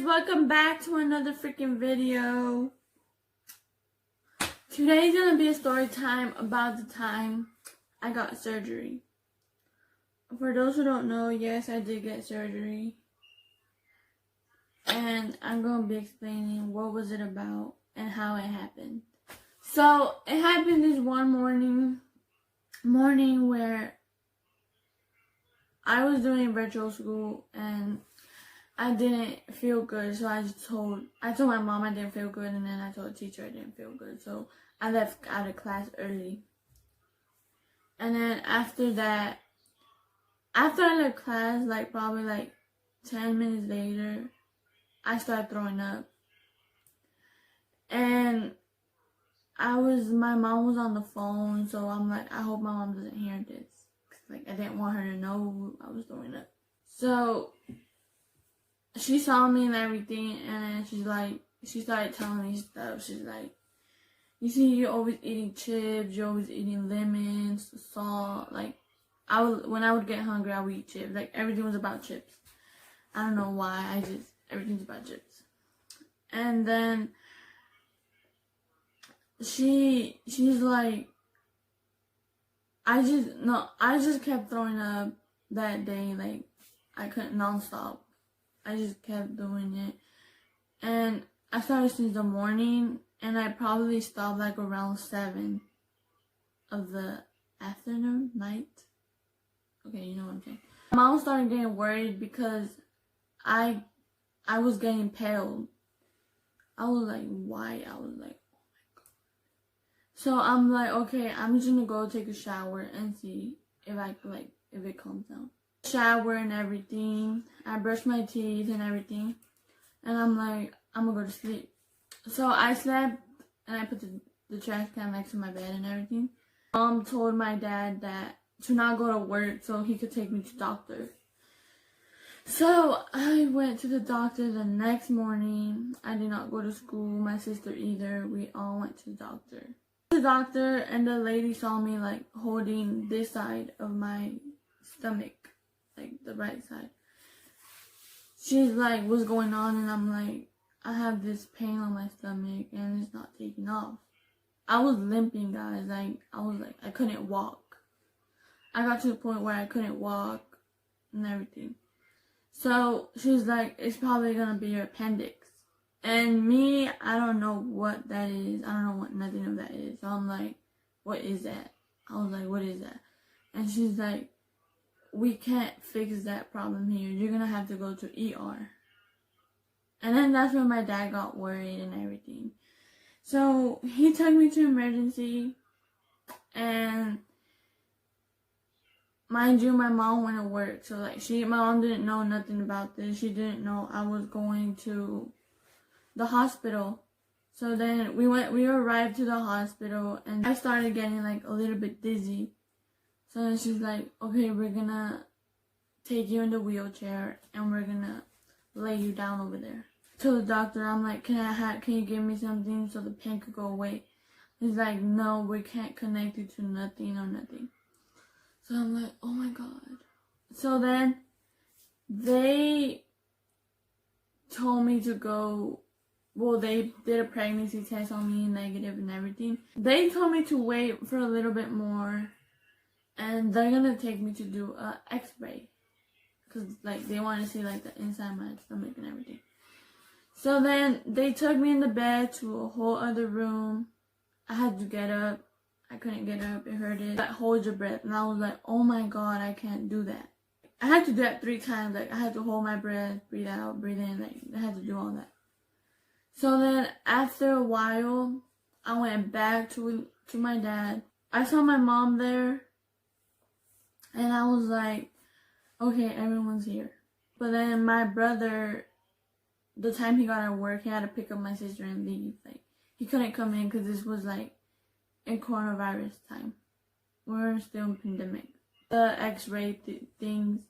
welcome back to another freaking video. Today's gonna be a story time about the time I got surgery. For those who don't know, yes, I did get surgery. And I'm gonna be explaining what was it about and how it happened. So it happened this one morning where I was doing virtual school and I didn't feel good, so I told my mom I didn't feel good, and then I told the teacher I didn't feel good, so I left out of class early. And then after that, after I left class, probably 10 minutes later, I started throwing up. And my mom was on the phone, so I'm like, I hope my mom doesn't hear this. 'Cause, I didn't want her to know I was throwing up. So she saw me and everything, and then she started telling me stuff. She's like, you see, you're always eating chips, you're always eating lemons, salt. When I would get hungry, I would eat chips. Everything was about chips. I don't know why, everything's about chips. And then she's like, I just kept throwing up that day. I couldn't nonstop. I just kept doing it. And I started since the morning, and I probably stopped around 7 of the afternoon, night. Okay, you know what I'm saying. My mom started getting worried because I was getting pale. I was like, why? I was like, oh my god. So I'm like, okay, I'm just gonna go take a shower and see if if it calms down. Shower and everything. I brushed my teeth and everything, and I'm like, I'm gonna go to sleep. So I slept, and I put the trash can next to my bed and everything. Mom told my dad to not go to work so he could take me to the doctor. So I went to the doctor the next morning. I did not go to school, my sister either. We all went to the doctor. The doctor, and the lady saw me holding this side of my stomach, the right side. She's like, what's going on? And I'm like, I have this pain on my stomach and it's not taking off. I was limping, guys. I couldn't walk. I got to the point where I couldn't walk and everything. So she's like, it's probably gonna be your appendix. And me, I don't know what that is. I don't know what nothing of that is. So I'm like, what is that? I was like, what is that? And she's like, we can't fix that problem here. You're gonna have to go to ER. And then that's when my dad got worried and everything. So he took me to emergency, and mind you, my mom went to work. So my mom didn't know nothing about this. She didn't know I was going to the hospital. So then we arrived to the hospital, and I started getting a little bit dizzy. So then she's like, okay, we're gonna take you in the wheelchair and we're gonna lay you down over there. To the doctor, I'm like, can you give me something so the pain could go away? He's like, no, we can't connect you to nothing or nothing. So I'm like, oh my god. So then they told me to go, well, they did a pregnancy test on me, negative and everything. They told me to wait for a little bit more, and they're gonna take me to do a x-ray, because they want to see the inside of my stomach and everything. So then they took me in the bed to a whole other room. I had to get up. I couldn't get up. It hurted. Hold your breath. And I was like, oh my god, I can't do that. I had to do that 3 times. I had to hold my breath, breathe out, breathe in. I had to do all that. So then after a while, I went back to my dad. I saw my mom there, and I was like, okay, everyone's here. But then my brother, the time he got out of work, he had to pick up my sister and leave. He couldn't come in because this was in coronavirus time. We're still in pandemic. The x-ray things,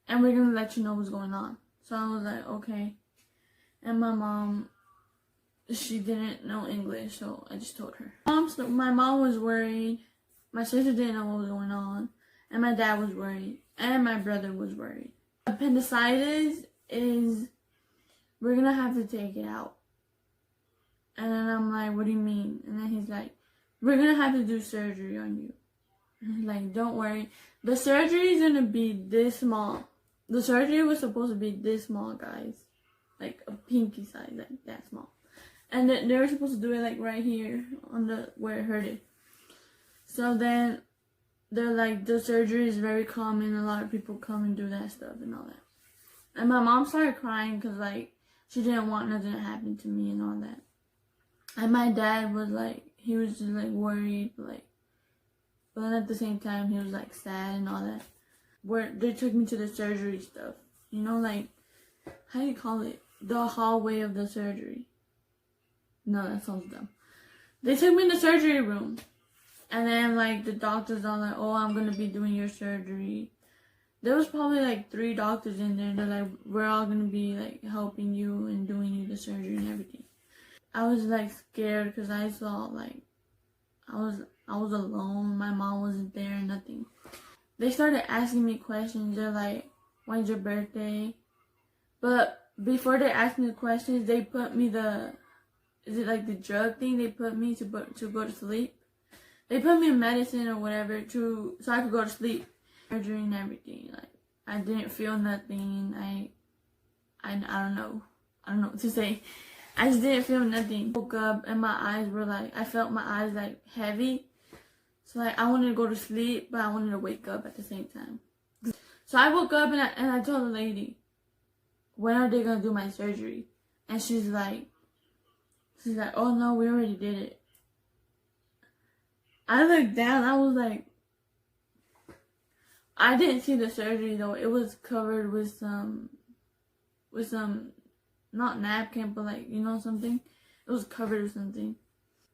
and we're gonna let you know what's going on. So I was like, okay. And my mom, she didn't know English, so I just told her. My mom was worried. My sister didn't know what was going on. And my dad was worried. And my brother was worried. Appendicitis is we're gonna have to take it out. And then I'm like, what do you mean? And then he's like, we're gonna have to do surgery on you. And he's like, don't worry. The surgery is gonna be this small. The surgery was supposed to be this small, guys. Like a pinky size, like that small. And then they were supposed to do it like right here on the where it hurted. So then they're like, the surgery is very common. A lot of people come and do that stuff and all that. And my mom started crying because like she didn't want nothing to happen to me and all that. And my dad was like, he was just like worried, like, but then at the same time he was like sad and all that. Where they took me to the surgery stuff, you know, like, how do you call it? The hallway of the surgery. No, that sounds dumb. They took me in the surgery room. And then, like, the doctors are like, oh, I'm going to be doing your surgery. There was probably, like, 3 doctors in there. They're like, we're all going to be, like, helping you and doing you the surgery and everything. I was, like, scared because I saw, like, I was alone. My mom wasn't there and nothing. They started asking me questions. They're like, when's your birthday? But before they asked me the questions, they put me is it like the drug thing? They put me to go to sleep. They put me in medicine or whatever so I could go to sleep. Surgery and everything. Like, I didn't feel nothing. I don't know. I don't know what to say. I just didn't feel nothing. Woke up and my eyes were like, I felt my eyes like heavy. So like I wanted to go to sleep, but I wanted to wake up at the same time. So I woke up and I told the lady, when are they gonna do my surgery? And she's like, oh no, we already did it. I looked down, I was like, I didn't see the surgery though. It was covered with some, not napkin, but like, you know, something. It was covered with something.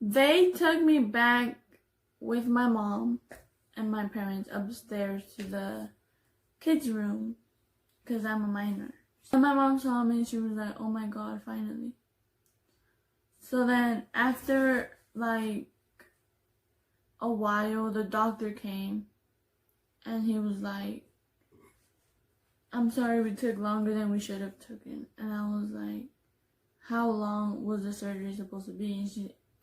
They took me back with my mom and my parents upstairs to the kids' room because I'm a minor. So my mom saw me and she was like, oh my god, finally. So then after like a while, the doctor came and he was like, I'm sorry we took longer than we should have taken. And I was like, how long was the surgery supposed to be?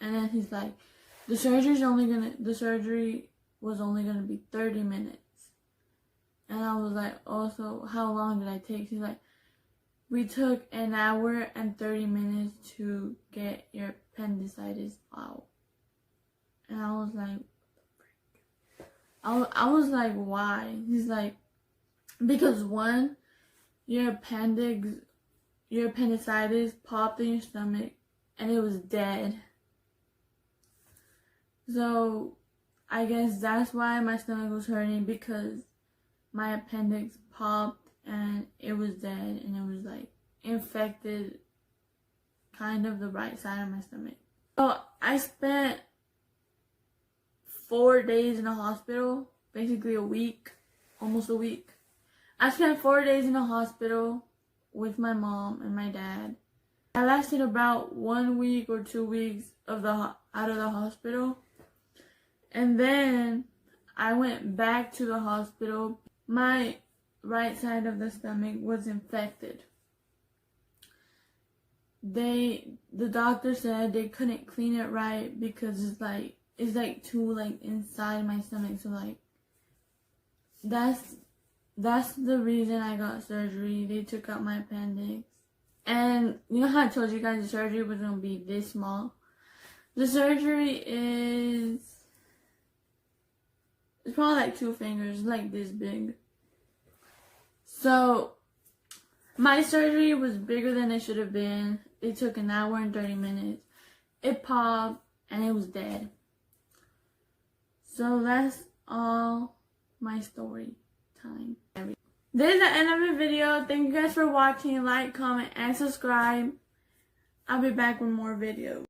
And then he's like, the surgery was only gonna be 30 minutes. And I was like, oh, so how long did I take? She's like, we took 1 hour and 30 minutes to get your appendicitis out. And I was like, I was like, why? He's like, because one, your appendicitis popped in your stomach and it was dead. So I guess that's why my stomach was hurting, because my appendix popped and it was dead and it was like infected kind of the right side of my stomach. So I spent 4 days in a hospital, basically a week, almost a week. I spent 4 days in a hospital with my mom and my dad. I lasted about 1 week or 2 weeks out of the hospital. And then I went back to the hospital. My right side of the stomach was infected. The doctor said they couldn't clean it right because it's like too like inside my stomach. So like that's the reason I got surgery. They took out my appendix. And you know how I told you guys the surgery was gonna be this small? The surgery it's probably like 2 fingers, like this big. So my surgery was bigger than it should have been. It took 1 hour and 30 minutes. It popped and it was dead. So that's all my story time. This is the end of the video. Thank you guys for watching. Like, comment, and subscribe. I'll be back with more videos.